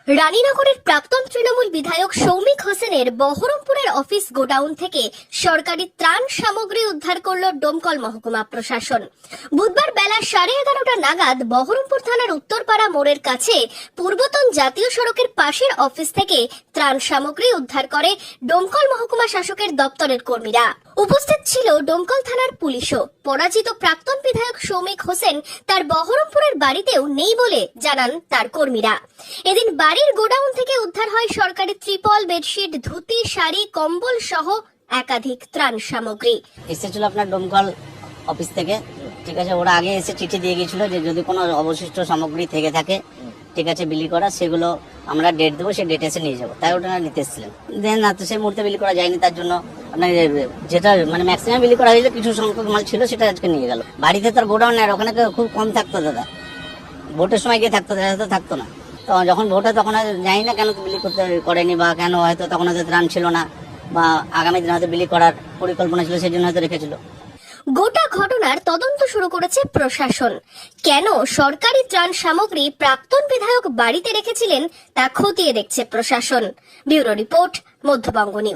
রানীনগরের প্রাক্তন তৃণমূল বিধায়ক সৌমিক হোসেনের বহরমপুরের অফিস গোডাউন থেকে সরকারি ত্রাণ সামগ্রী উদ্ধার করল ডোমকল মহকুমা প্রশাসন। বুধবার বেলা 11:30 নাগাদ বহরমপুর থানার উত্তরপাড়া মোড়ের কাছে পূর্বতন জাতীয় সড়কের পাশের অফিস থেকে ত্রাণ সামগ্রী উদ্ধার করে ডোমকল মহকুমা শাসকের দপ্তরের কর্মীরা। উপস্থিত ছিল ডোমকল থানার পুলিশও। পরাজিত প্রাক্তন বিধায়ক সৌমিক হোসেন তার বহরমপুরের বাড়িতেও নেই বলে জানান তার কর্মীরা। এদিন বাড়ির গোডাউন থেকে উদ্ধার হয় সরকারি ত্রিপল, বেডশিট, ধুতি, শাড়ি, কম্বল সহ একাধিক ত্রাণ সামগ্রী। এসেছিল আপনার ডোমকল অফিস থেকে, ঠিক আছে। ওরা আগে এসে চিঠি দিয়ে গেছিল যে যদি কোনো অবশিষ্ট সামগ্রী থেকে থাকে, ঠিক আছে, বিলি করা, সেগুলো আমরা ডেট দেবো, সেই ডেট এসে নিয়ে যাবো। তাই ওটা নিতে এসেছিলেন। দেন না তো সেই মুহূর্তে বিলি করা যায়নি, তার জন্য আপনার যেটা মানে ম্যাক্সিমাম বিলি করা হয়েছে, কিছু সংখ্যক মাল ছিল সেটা আজকে নিয়ে গেল। বাড়িতে তার গোডাউন নেই, ওখানে খুব কম থাকতো দাদা। ভোটের সময় গিয়ে থাকতো, হয়তো থাকতো না। তো যখন ভোট হয় তখন জানি না কেন বিলি করতে করেনি, বা কেন হয়তো তখন হয়তো ত্রাণ ছিল না, বা আগামী দিনে হয়তো বিলি করার পরিকল্পনা ছিল, সেই জন্য হয়তো রেখেছিল। গোটা ঘটনার তদন্ত শুরু করেছে প্রশাসন। কেন সরকারি ত্রাণ সামগ্রী প্রাক্তন বিধায়ক বাড়িতে রেখেছিলেন তা খতিয়ে দেখছে প্রশাসন। Bureau report, Madhyabanga news.